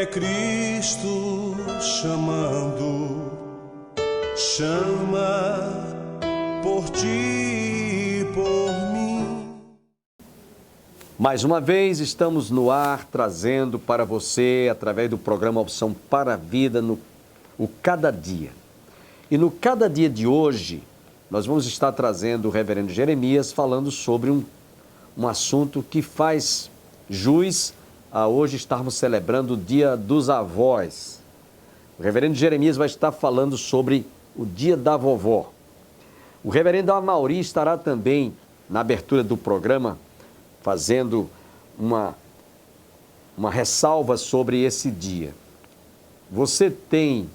Cristo chamando, chama por ti e por mim. Mais uma vez estamos no ar trazendo para você, através do programa Opção para a Vida, o Cada Dia. E no Cada Dia de hoje, nós vamos estar trazendo o reverendo Jeremias falando sobre um assunto que faz jus a hoje estarmos celebrando o Dia dos Avós. O reverendo Jeremias vai estar falando sobre o Dia da Vovó. O reverendo Amauri estará também na abertura do programa fazendo uma ressalva sobre esse dia. Você tem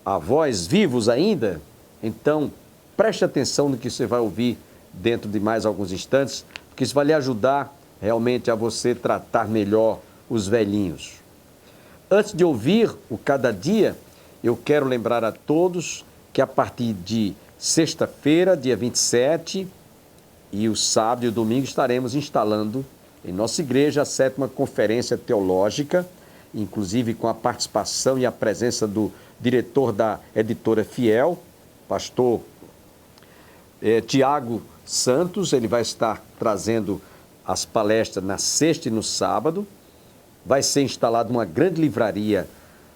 avós vivos ainda? Então, preste atenção no que você vai ouvir dentro de mais alguns instantes, porque isso vai lhe ajudar realmente a você tratar melhor os velhinhos. Antes de ouvir o Cada Dia, eu quero lembrar a todos que a partir de sexta-feira, dia 27, e o sábado e o domingo estaremos instalando em nossa igreja a 7ª Conferência Teológica, inclusive com a participação e a presença do diretor da editora Fiel, pastor Tiago Santos. Ele vai estar trazendo as palestras na sexta e no sábado. Vai ser instalada uma grande livraria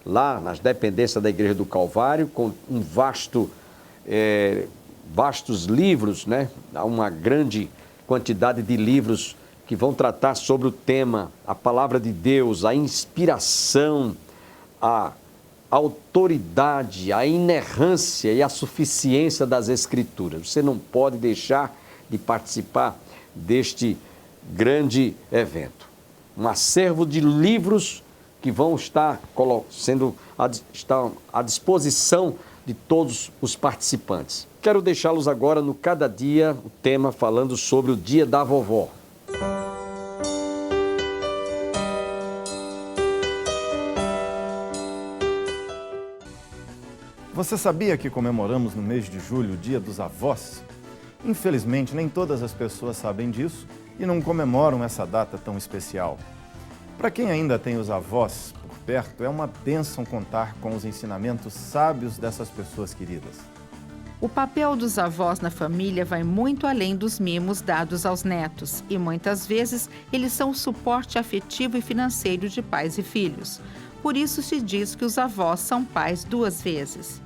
lá nas dependências da Igreja do Calvário, com vastos livros, né? Há uma grande quantidade de livros que vão tratar sobre o tema, a palavra de Deus, a inspiração, a autoridade, a inerrância e a suficiência das Escrituras. Você não pode deixar de participar deste grande evento. Um acervo de livros que vão estar à disposição de todos os participantes. Quero deixá-los agora no Cada Dia, o tema falando sobre o Dia da Vovó. Você sabia que comemoramos no mês de julho o Dia dos Avós? Infelizmente, nem todas as pessoas sabem disso e não comemoram essa data tão especial. Para quem ainda tem os avós por perto, é uma bênção contar com os ensinamentos sábios dessas pessoas queridas. O papel dos avós na família vai muito além dos mimos dados aos netos e muitas vezes eles são o suporte afetivo e financeiro de pais e filhos. Por isso se diz que os avós são pais 2 vezes.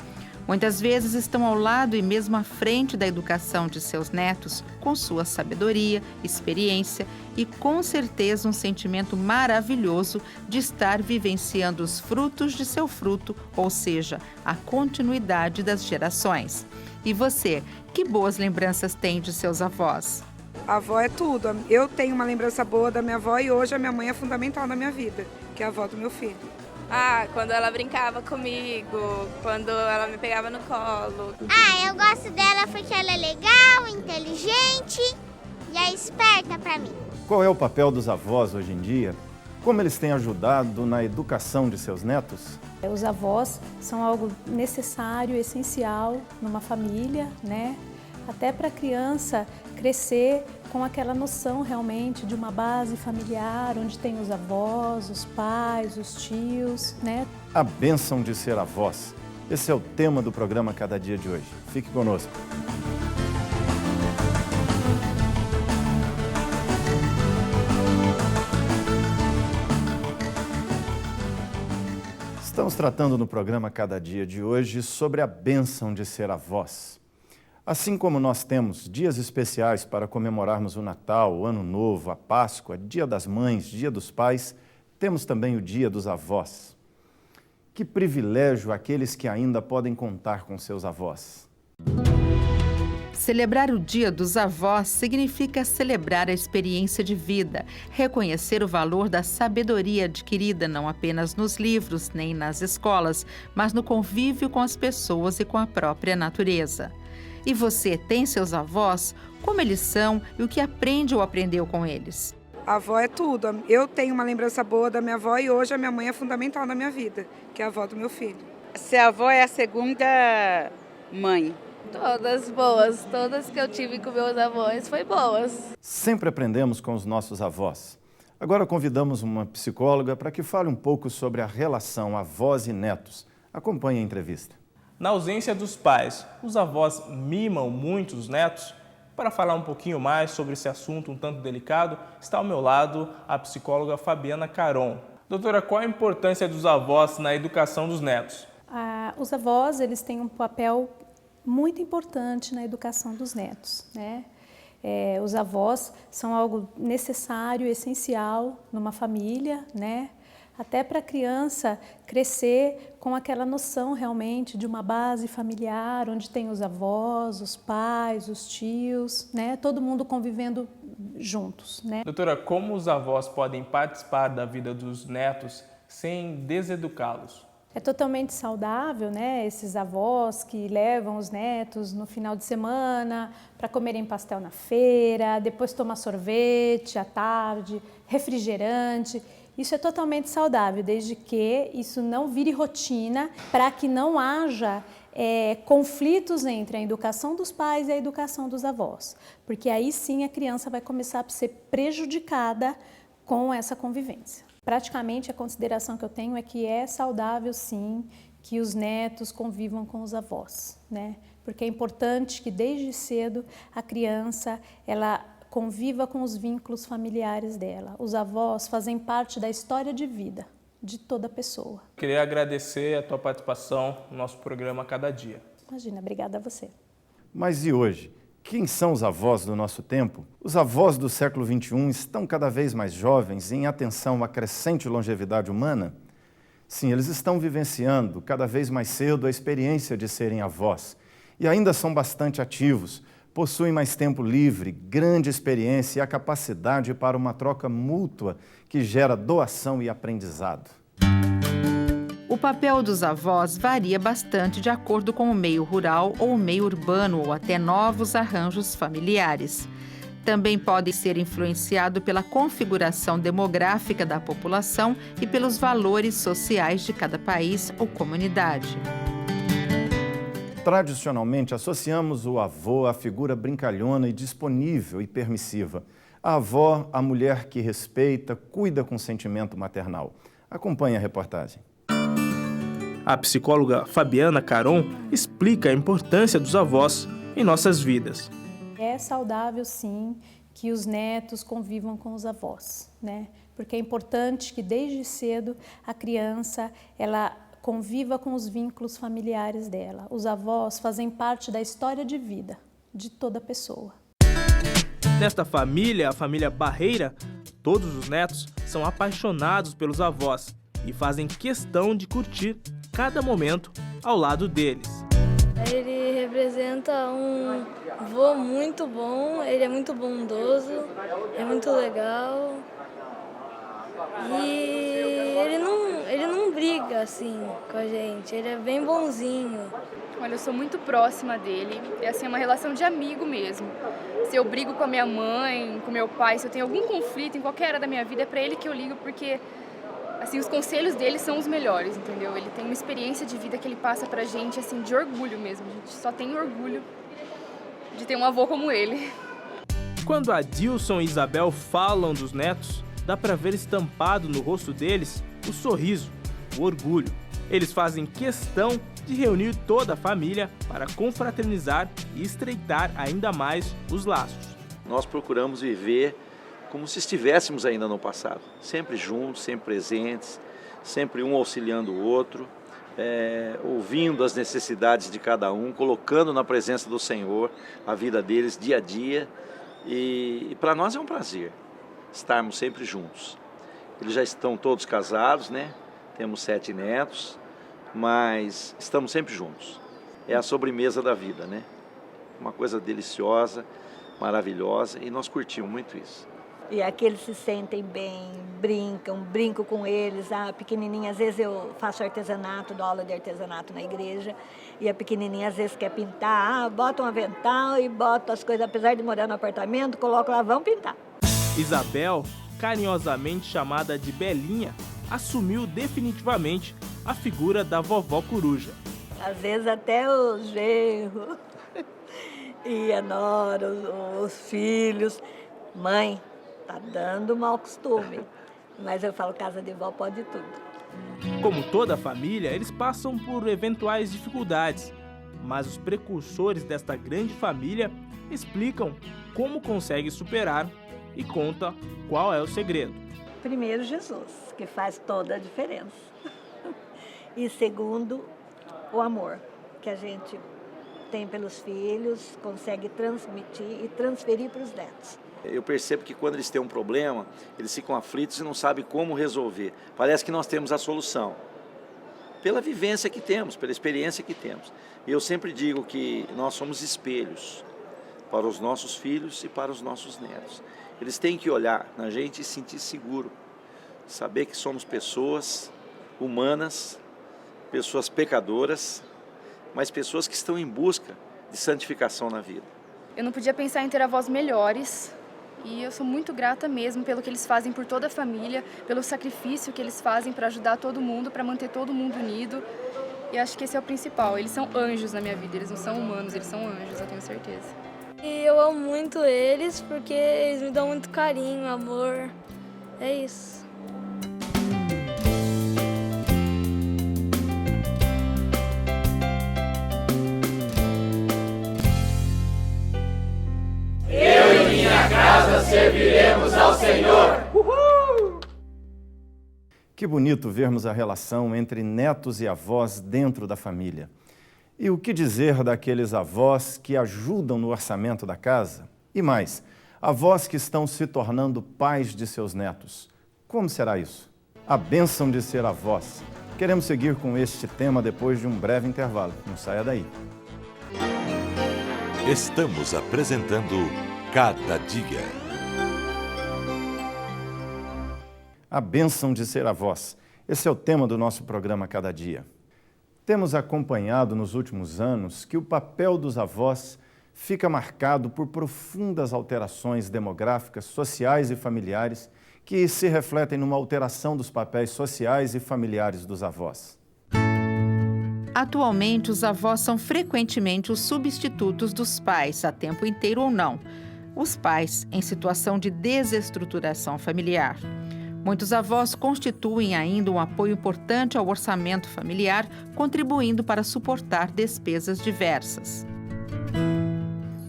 Muitas vezes estão ao lado e mesmo à frente da educação de seus netos, com sua sabedoria, experiência e com certeza um sentimento maravilhoso de estar vivenciando os frutos de seu fruto, ou seja, a continuidade das gerações. E você, que boas lembranças tem de seus avós? A avó é tudo. Eu tenho uma lembrança boa da minha avó e hoje a minha mãe é fundamental na minha vida, que é a avó do meu filho. Quando ela brincava comigo, quando ela me pegava no colo. Eu gosto dela porque ela é legal, inteligente e é esperta pra mim. Qual é o papel dos avós hoje em dia? Como eles têm ajudado na educação de seus netos? Os avós são algo necessário, essencial numa família, né? Até para a criança crescer com aquela noção realmente de uma base familiar, onde tem os avós, os pais, os tios, né? A bênção de ser avós. Esse é o tema do programa Cada Dia de hoje. Fique conosco. Estamos tratando no programa Cada Dia de hoje sobre a bênção de ser avós. Assim como nós temos dias especiais para comemorarmos o Natal, o Ano Novo, a Páscoa, Dia das Mães, Dia dos Pais, temos também o Dia dos Avós. Que privilégio aqueles que ainda podem contar com seus avós. Celebrar o Dia dos Avós significa celebrar a experiência de vida, reconhecer o valor da sabedoria adquirida não apenas nos livros nem nas escolas, mas no convívio com as pessoas e com a própria natureza. E você tem seus avós? Como eles são e o que aprende ou aprendeu com eles? A avó é tudo. Eu tenho uma lembrança boa da minha avó e hoje a minha mãe é fundamental na minha vida, que é a avó do meu filho. Ser avó é a segunda mãe. Todas boas, todas que eu tive com meus avós foi boas. Sempre aprendemos com os nossos avós. Agora convidamos uma psicóloga para que fale um pouco sobre a relação avós e netos. Acompanhe a entrevista. Na ausência dos pais, os avós mimam muito os netos? Para falar um pouquinho mais sobre esse assunto um tanto delicado, está ao meu lado a psicóloga Fabiana Caron. Doutora, qual a importância dos avós na educação dos netos? Os avós, eles têm um papel muito importante na educação dos netos, né? Os avós são algo necessário, essencial numa família, né? Até para a criança crescer com aquela noção realmente de uma base familiar, onde tem os avós, os pais, os tios, né? Todo mundo convivendo juntos, né? Doutora, como os avós podem participar da vida dos netos sem deseducá-los? É totalmente saudável, né? Esses avós que levam os netos no final de semana para comerem pastel na feira, depois tomar sorvete à tarde, refrigerante. Isso é totalmente saudável, desde que isso não vire rotina, para que não haja conflitos entre a educação dos pais e a educação dos avós. Porque aí sim a criança vai começar a ser prejudicada com essa convivência. Praticamente a consideração que eu tenho é que é saudável sim que os netos convivam com os avós, né? Porque é importante que desde cedo a criança ela conviva com os vínculos familiares dela. Os avós fazem parte da história de vida de toda pessoa. Queria agradecer a tua participação no nosso programa Cada Dia. Imagina, obrigada a você. Mas e hoje? Quem são os avós do nosso tempo? Os avós do século XXI estão cada vez mais jovens em atenção à crescente longevidade humana? Sim, eles estão vivenciando cada vez mais cedo a experiência de serem avós e ainda são bastante ativos, possuem mais tempo livre, grande experiência e a capacidade para uma troca mútua que gera doação e aprendizado. O papel dos avós varia bastante de acordo com o meio rural ou o meio urbano ou até novos arranjos familiares. Também pode ser influenciado pela configuração demográfica da população e pelos valores sociais de cada país ou comunidade. Tradicionalmente, associamos o avô à figura brincalhona e disponível e permissiva. A avó, a mulher que respeita, cuida com sentimento maternal. Acompanhe a reportagem. A psicóloga Fabiana Caron explica a importância dos avós em nossas vidas. É saudável, sim, que os netos convivam com os avós, né? Porque é importante que desde cedo a criança ela conviva com os vínculos familiares dela. Os avós fazem parte da história de vida de toda pessoa. Nesta família, a família Barreira, todos os netos são apaixonados pelos avós e fazem questão de curtir cada momento ao lado deles. Ele representa um avô muito bom, ele é muito bondoso, é muito legal e ele não briga assim com a gente, ele é bem bonzinho. Olha, eu sou muito próxima dele, é assim, uma relação de amigo mesmo. Se eu brigo com a minha mãe, com meu pai, se eu tenho algum conflito em qualquer área da minha vida, é pra ele que eu ligo, porque assim, os conselhos dele são os melhores, entendeu? Ele tem uma experiência de vida que ele passa pra gente, assim, de orgulho mesmo. A gente só tem orgulho de ter um avô como ele. Quando Adilson e Isabel falam dos netos, dá pra ver estampado no rosto deles o sorriso, o orgulho. Eles fazem questão de reunir toda a família para confraternizar e estreitar ainda mais os laços. Nós procuramos viver como se estivéssemos ainda no passado, sempre juntos, sempre presentes, sempre um auxiliando o outro, ouvindo as necessidades de cada um, colocando na presença do Senhor a vida deles dia a dia. E para nós é um prazer estarmos sempre juntos. Eles já estão todos casados, né? Temos 7 netos, mas estamos sempre juntos. É a sobremesa da vida, né? Uma coisa deliciosa, maravilhosa, e nós curtimos muito isso. E aqui eles se sentem bem, brinco com eles. A pequenininha, às vezes eu faço artesanato, dou aula de artesanato na igreja, e a pequenininha às vezes quer pintar, bota um avental e bota as coisas, apesar de morar no apartamento, coloca lá, vamos pintar. Isabel, carinhosamente chamada de Belinha, assumiu definitivamente a figura da vovó coruja. Às vezes até o genro e a nora, os filhos. Mãe, Tá dando mau costume. Mas eu falo, casa de vó pode tudo. Como toda família, eles passam por eventuais dificuldades, mas os precursores desta grande família explicam como consegue superar e conta qual é o segredo. Primeiro, Jesus, que faz toda a diferença. E segundo, o amor que a gente tem pelos filhos, consegue transmitir e transferir para os netos. Eu percebo que quando eles têm um problema, eles ficam aflitos e não sabem como resolver. Parece que nós temos a solução. Pela vivência que temos, pela experiência que temos. E eu sempre digo que nós somos espelhos para os nossos filhos e para os nossos netos. Eles têm que olhar na gente e se sentir seguro. Saber que somos pessoas humanas, pessoas pecadoras, mas pessoas que estão em busca de santificação na vida. Eu não podia pensar em ter avós melhores e eu sou muito grata mesmo pelo que eles fazem por toda a família, pelo sacrifício que eles fazem para ajudar todo mundo, para manter todo mundo unido. E acho que esse é o principal. Eles são anjos na minha vida, eles não são humanos, eles são anjos, eu tenho certeza. E eu amo muito eles porque eles me dão muito carinho, amor. É isso. Eu e minha casa serviremos ao Senhor. Uhul! Que bonito vermos a relação entre netos e avós dentro da família. E o que dizer daqueles avós que ajudam no orçamento da casa? E mais, avós que estão se tornando pais de seus netos. Como será isso? A bênção de ser avós. Queremos seguir com este tema depois de um breve intervalo. Não saia daí. Estamos apresentando Cada Dia. A bênção de ser avós. Esse é o tema do nosso programa Cada Dia. Temos acompanhado nos últimos anos que o papel dos avós fica marcado por profundas alterações demográficas, sociais e familiares que se refletem numa alteração dos papéis sociais e familiares dos avós. Atualmente, os avós são frequentemente os substitutos dos pais, a tempo inteiro ou não. Os pais em situação de desestruturação familiar. Muitos avós constituem ainda um apoio importante ao orçamento familiar, contribuindo para suportar despesas diversas.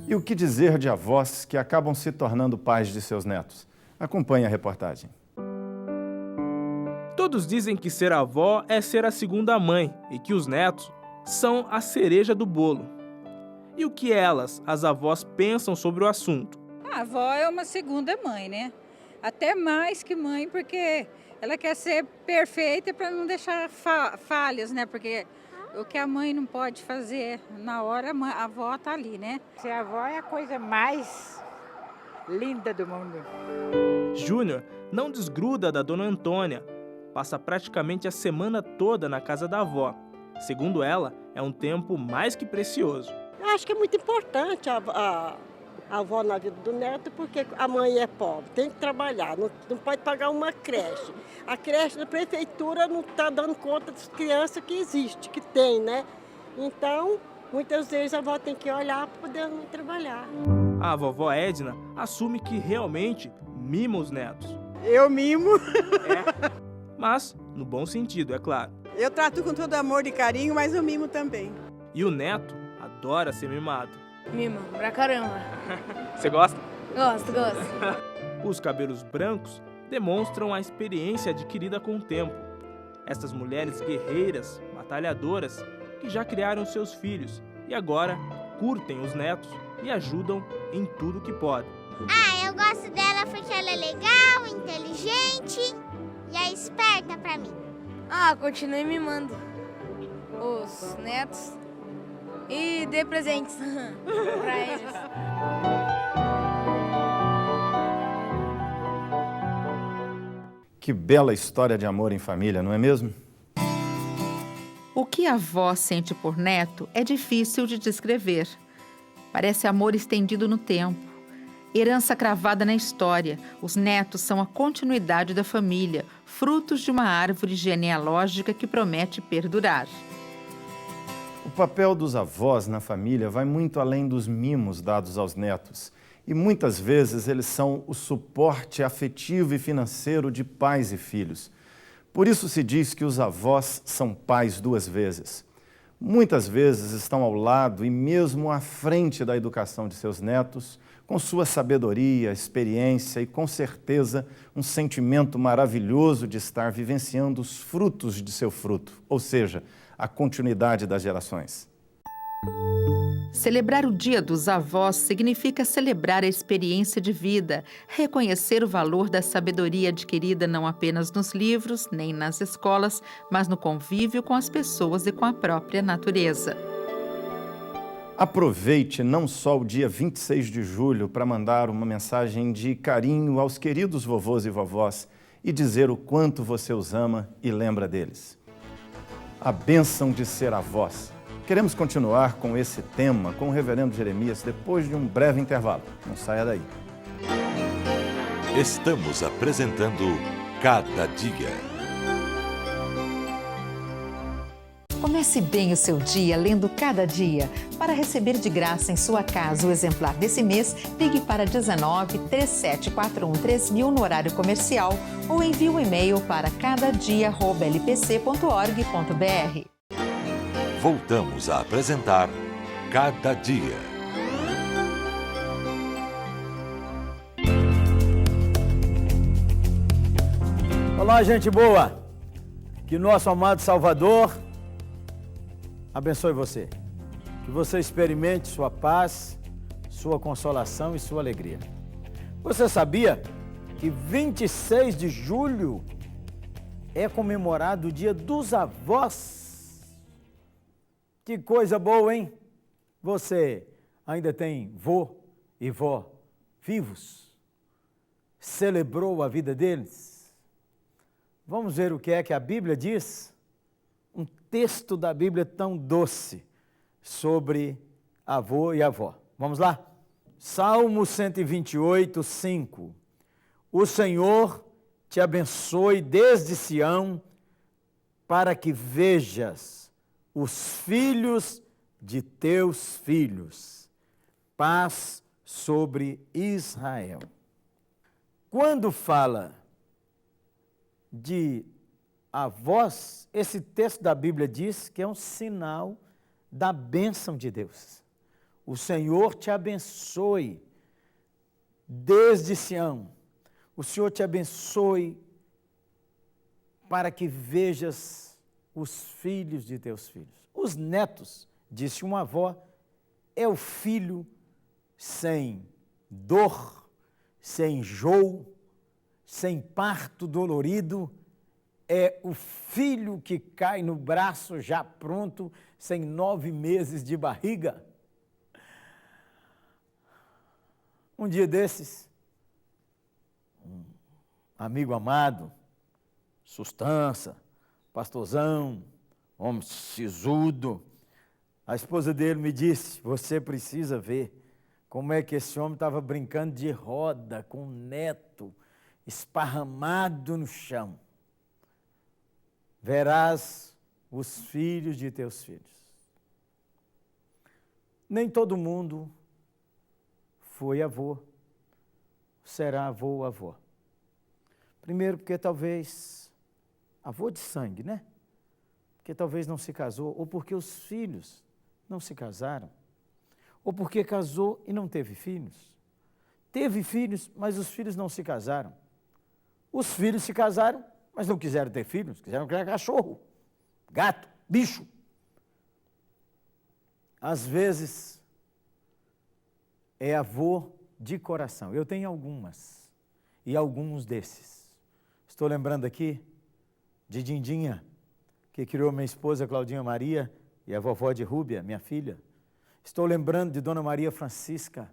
E o que dizer de avós que acabam se tornando pais de seus netos? Acompanhe a reportagem. Todos dizem que ser avó é ser a segunda mãe e que os netos são a cereja do bolo. E o que elas, as avós, pensam sobre o assunto? A avó é uma segunda mãe, né? Até mais que mãe, porque ela quer ser perfeita para não deixar falhas, né? Porque o que a mãe não pode fazer na hora, a avó tá ali, né? Ser avó é a coisa mais linda do mundo. Júnior não desgruda da dona Antônia. Passa praticamente a semana toda na casa da avó. Segundo ela, é um tempo mais que precioso. Eu acho que é muito importante a avó na vida do neto, porque a mãe é pobre, tem que trabalhar, não pode pagar uma creche. A creche da prefeitura não está dando conta das crianças que existe, que tem, né? Então, muitas vezes a avó tem que olhar para poder trabalhar. A vovó Edna assume que realmente mima os netos. Eu mimo. Mas, no bom sentido, é claro. Eu trato com todo amor e carinho, mas eu mimo também. E o neto adora ser mimado. Mimo, pra caramba. Você gosta? Gosto. Os cabelos brancos demonstram a experiência adquirida com o tempo. Essas mulheres guerreiras, batalhadoras, que já criaram seus filhos e agora curtem os netos e ajudam em tudo que podem. Eu gosto dela porque ela é legal, inteligente e é esperta pra mim. Continue mimando os netos e dê presentes pra eles. Que bela história de amor em família, não é mesmo? O que a avó sente por neto é difícil de descrever. Parece amor estendido no tempo, herança cravada na história. Os netos são a continuidade da família, frutos de uma árvore genealógica que promete perdurar. O papel dos avós na família vai muito além dos mimos dados aos netos. e muitas vezes eles são o suporte afetivo e financeiro de pais e filhos. Por isso se diz que os avós são pais duas vezes. Muitas vezes estão ao lado e mesmo à frente da educação de seus netos, com sua sabedoria, experiência e, com certeza, um sentimento maravilhoso de estar vivenciando os frutos de seu fruto, ou seja, a continuidade das gerações. Celebrar o Dia dos Avós significa celebrar a experiência de vida, reconhecer o valor da sabedoria adquirida não apenas nos livros, nem nas escolas, mas no convívio com as pessoas e com a própria natureza. Aproveite não só o dia 26 de julho para mandar uma mensagem de carinho aos queridos vovôs e vovós e dizer o quanto você os ama e lembra deles. A bênção de ser avós. Queremos continuar com esse tema com o reverendo Jeremias depois de um breve intervalo. Não saia daí. Estamos apresentando Cada Dia. Comece bem o seu dia lendo Cada Dia. Para receber de graça em sua casa o exemplar desse mês, ligue para 19 3741 3000 no horário comercial ou envie um e-mail para cadadia@lpc.org.br. Voltamos a apresentar Cada Dia. Olá, gente boa! Que nosso amado Salvador abençoe você. Que você experimente sua paz, sua consolação e sua alegria. Você sabia que 26 de julho é comemorado o Dia dos Avós? Que coisa boa, hein? Você ainda tem vô e vó vivos? Celebrou a vida deles? Vamos ver o que é que a Bíblia diz? Um texto da Bíblia tão doce sobre avô e avó. Vamos lá? Salmo 128, 5. O Senhor te abençoe desde Sião, para que vejas os filhos de teus filhos. Paz sobre Israel. Quando fala de avós, esse texto da Bíblia diz que é um sinal da bênção de Deus. O Senhor te abençoe desde Sião. O Senhor te abençoe para que vejas os filhos de teus filhos. Os netos, disse uma avó, é o filho sem dor, sem enjoo, sem parto dolorido, é o filho que cai no braço já pronto, sem 9 meses de barriga. Um dia desses, um amigo amado, Sustança, pastorzão, homem sisudo, a esposa dele me disse, você precisa ver como é que esse homem estava brincando de roda com o neto esparramado no chão. Verás os filhos de teus filhos. Nem todo mundo foi avô, será avô ou avó. Primeiro porque talvez avô de sangue, né? Porque talvez não se casou, ou porque os filhos não se casaram, ou porque casou e não teve filhos. Teve filhos, mas os filhos não se casaram. Os filhos se casaram, mas não quiseram ter filhos, quiseram criar cachorro, gato, bicho. Às vezes, é avô de coração. Eu tenho algumas, e alguns desses. Estou lembrando aqui de Dindinha, que criou minha esposa Claudinha Maria e a vovó de Rúbia, minha filha. Estou lembrando de Dona Maria Francisca,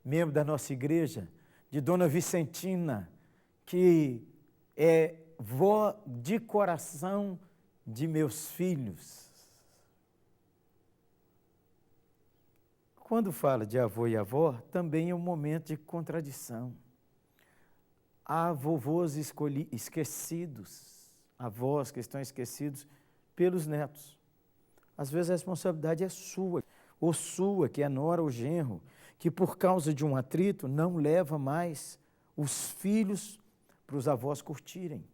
membro da nossa igreja, de Dona Vicentina, que é vó de coração de meus filhos. Quando fala de avô e avó, também é um momento de contradição. Há vovôs esquecidos, avós que estão esquecidos pelos netos. Às vezes a responsabilidade é sua, ou sua, que é nora ou genro, que por causa de um atrito não leva mais os filhos para os avós curtirem.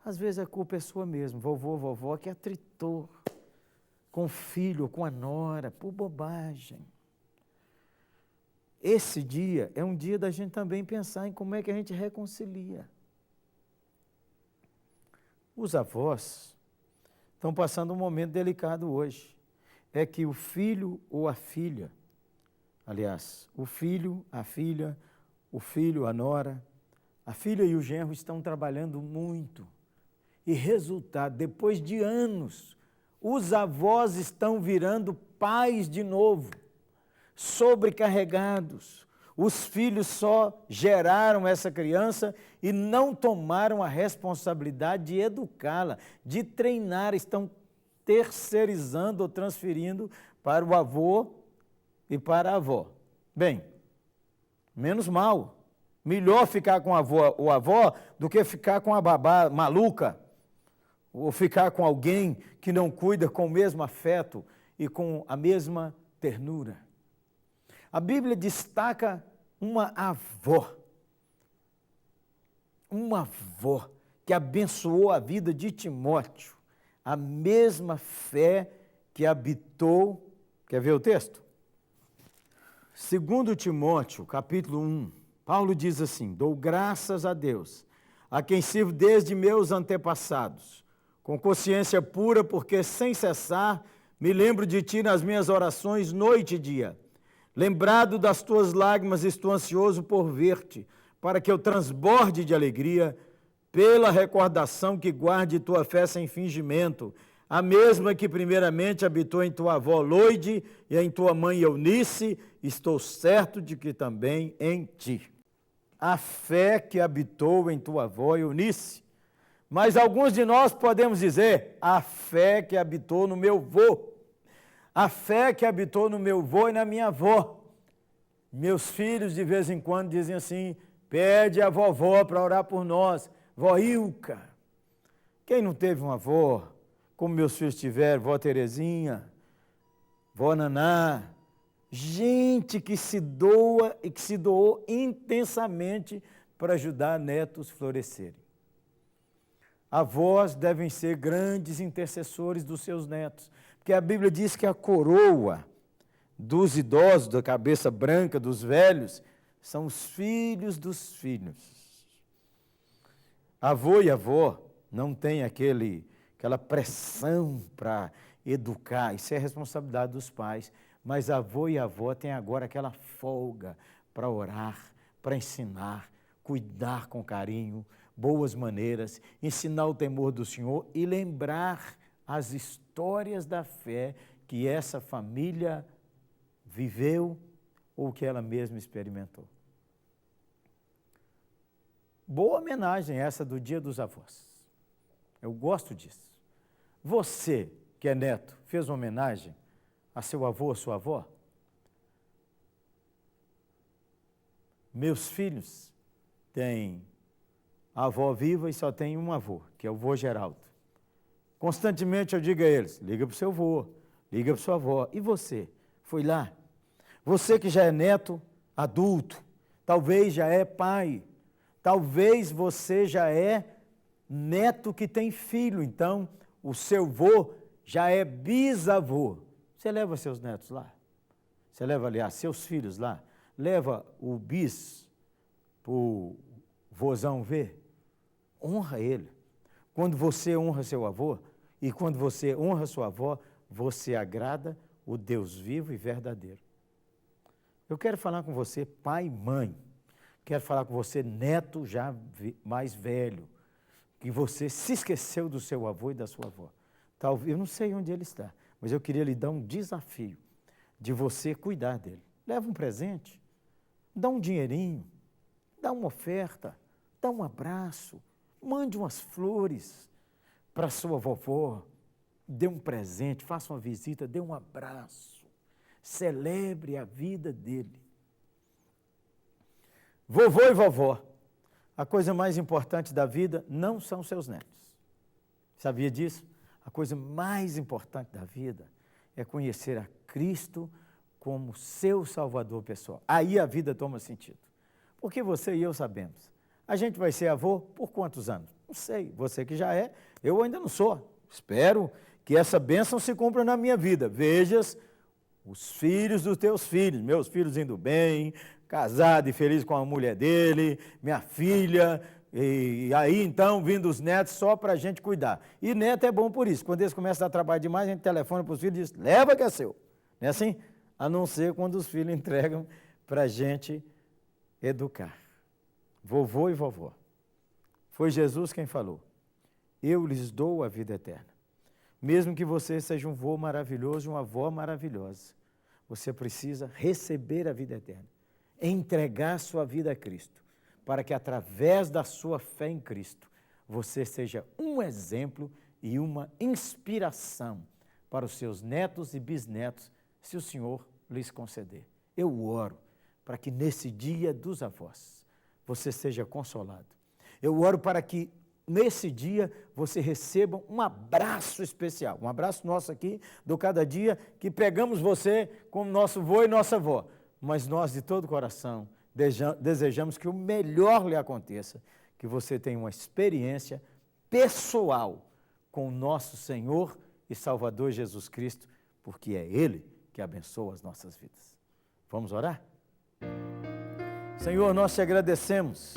Às vezes a culpa é sua mesmo, vovô, vovó, que atritou com o filho, com a nora, por bobagem. Esse dia é um dia da gente também pensar em como é que a gente reconcilia. Os avós estão passando um momento delicado hoje. É que o filho ou a filha, aliás, o filho, a filha, o filho, a nora, a filha e o genro estão trabalhando muito. E resultado, depois de anos, os avós estão virando pais de novo, sobrecarregados. Os filhos só geraram essa criança e não tomaram a responsabilidade de educá-la, de treinar, estão terceirizando ou transferindo para o avô e para a avó. Bem, menos mal, melhor ficar com a avó ou a avó do que ficar com a babá maluca, ou ficar com alguém que não cuida com o mesmo afeto e com a mesma ternura. A Bíblia destaca uma avó que abençoou a vida de Timóteo, a mesma fé que habitou, quer ver o texto? 2 Timóteo, capítulo 1, Paulo diz assim: dou graças a Deus, a quem sirvo desde meus antepassados, com consciência pura, porque sem cessar me lembro de ti nas minhas orações noite e dia. Lembrado das tuas lágrimas, estou ansioso por ver-te, para que eu transborde de alegria, pela recordação que guarde tua fé sem fingimento, a mesma que primeiramente habitou em tua avó Loide e em tua mãe Eunice, estou certo de que também em ti. A fé que habitou em tua avó Eunice. Mas alguns de nós podemos dizer, a fé que habitou no meu vô. A fé que habitou no meu vô e na minha avó. Meus filhos de vez em quando dizem assim, pede a vovó para orar por nós, vó Ilka. Quem não teve uma avó, como meus filhos tiveram, vó Terezinha, vó Naná, gente que se doa e que se doou intensamente para ajudar netos a florescerem. Avós devem ser grandes intercessores dos seus netos, porque a Bíblia diz que a coroa dos idosos, da cabeça branca, dos velhos, são os filhos dos filhos. Avô e avó não têm aquela pressão para educar, isso é responsabilidade dos pais, mas avô e avó têm agora aquela folga para orar, para ensinar, cuidar com carinho, boas maneiras, ensinar o temor do Senhor e lembrar as histórias da fé que essa família viveu ou que ela mesma experimentou. Boa homenagem essa do Dia dos Avós. Eu gosto disso. Você, que é neto, fez uma homenagem a seu avô, a sua avó? Meus filhos têm a avó viva e só tem um avô, que é o vô Geraldo. Constantemente eu digo a eles, liga para o seu avô, liga para sua avó. E você? Foi lá? Você que já é neto adulto, talvez já é pai, talvez você já é neto que tem filho, então o seu vô já é bisavô. Você leva seus netos lá? Você leva, aliás, seus filhos lá? Leva o bis para o vozão ver? Honra ele. Quando você honra seu avô e quando você honra sua avó, você agrada o Deus vivo e verdadeiro. Eu quero falar com você, pai e mãe. Quero falar com você, neto já mais velho, que você se esqueceu do seu avô e da sua avó. Talvez, eu não sei onde ele está, mas eu queria lhe dar um desafio de você cuidar dele. Leva um presente, dá um dinheirinho, dá uma oferta, dá um abraço, mande umas flores para sua vovó, dê um presente, faça uma visita, dê um abraço. Celebre a vida dele. Vovô e vovó, a coisa mais importante da vida não são seus netos. Sabia disso? A coisa mais importante da vida é conhecer a Cristo como seu Salvador pessoal. Aí a vida toma sentido. Porque você e eu sabemos. A gente vai ser avô por quantos anos? Não sei. Você que já é, eu ainda não sou. Espero que essa bênção se cumpra na minha vida. Vejas os filhos dos teus filhos, meus filhos indo bem, casado e feliz com a mulher dele, minha filha, e aí então vindo os netos só para a gente cuidar. E neto é bom por isso. Quando eles começam a trabalhar demais, a gente telefona para os filhos e diz, leva que é seu. Não é assim? A não ser quando os filhos entregam para a gente educar. Vovô e vovó. Foi Jesus quem falou, eu lhes dou a vida eterna. Mesmo que você seja um vô maravilhoso e uma avó maravilhosa, você precisa receber a vida eterna, entregar sua vida a Cristo, para que através da sua fé em Cristo, você seja um exemplo e uma inspiração para os seus netos e bisnetos, se o Senhor lhes conceder. Eu oro para que nesse dia dos avós, você seja consolado. Eu oro para que nesse dia você receba um abraço especial, um abraço nosso aqui do Cada Dia, que pegamos você como nosso vô e nossa avó, mas nós de todo o coração desejamos que o melhor lhe aconteça, que você tenha uma experiência pessoal com o nosso Senhor e Salvador Jesus Cristo, porque é Ele que abençoa as nossas vidas. Vamos orar? Senhor, nós te agradecemos,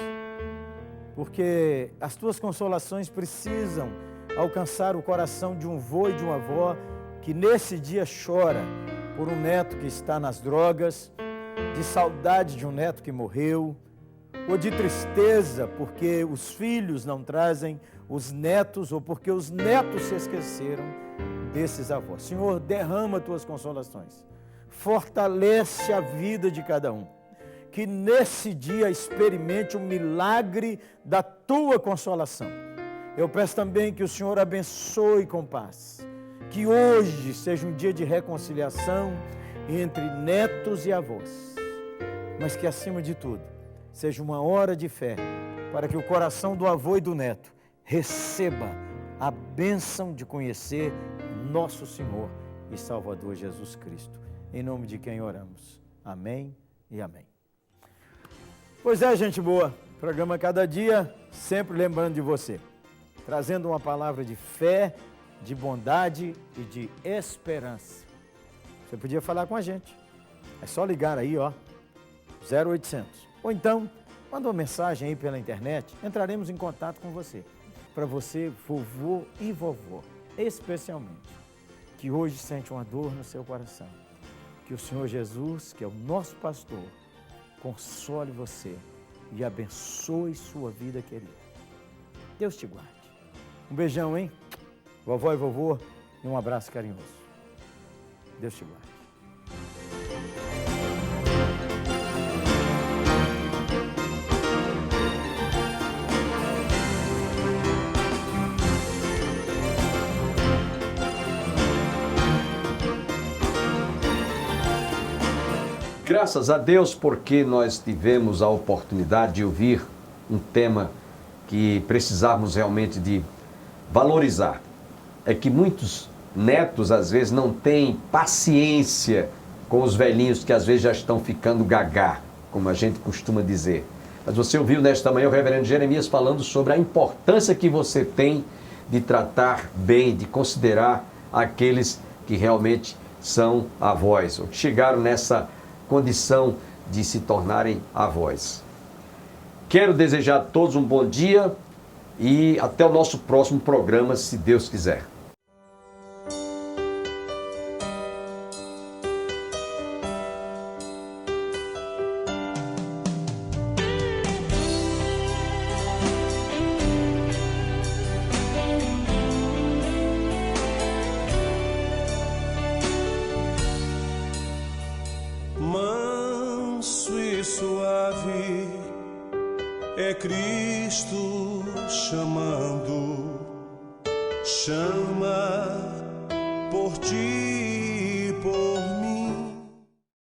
porque as tuas consolações precisam alcançar o coração de um vô e de uma avó que nesse dia chora por um neto que está nas drogas, de saudade de um neto que morreu, ou de tristeza porque os filhos não trazem os netos, ou porque os netos se esqueceram desses avós. Senhor, derrama tuas consolações, fortalece a vida de cada um, que nesse dia experimente o milagre da tua consolação. Eu peço também que o Senhor abençoe com paz, que hoje seja um dia de reconciliação entre netos e avós, mas que acima de tudo seja uma hora de fé para que o coração do avô e do neto receba a bênção de conhecer nosso Senhor e Salvador Jesus Cristo. Em nome de quem oramos. Amém e amém. Pois é, gente boa, programa Cada Dia, sempre lembrando de você, trazendo uma palavra de fé, de bondade e de esperança. Você podia falar com a gente, é só ligar aí, ó, 0800. Ou então, manda uma mensagem aí pela internet, entraremos em contato com você. Para você, vovô e vovó, especialmente, que hoje sente uma dor no seu coração. Que o Senhor Jesus, que é o nosso pastor, console você e abençoe sua vida querida. Deus te guarde. Um beijão, hein? Vovó e vovô, e um abraço carinhoso. Deus te guarde. Graças a Deus, porque nós tivemos a oportunidade de ouvir um tema que precisávamos realmente de valorizar. É que muitos netos, às vezes, não têm paciência com os velhinhos que, às vezes, já estão ficando gagá, como a gente costuma dizer. Mas você ouviu nesta manhã o reverendo Jeremias falando sobre a importância que você tem de tratar bem, de considerar aqueles que realmente são avós, ou que chegaram nessa condição de se tornarem avós. Quero desejar a todos um bom dia e até o nosso próximo programa, se Deus quiser. Manso e suave é Cristo chamando, chama por ti.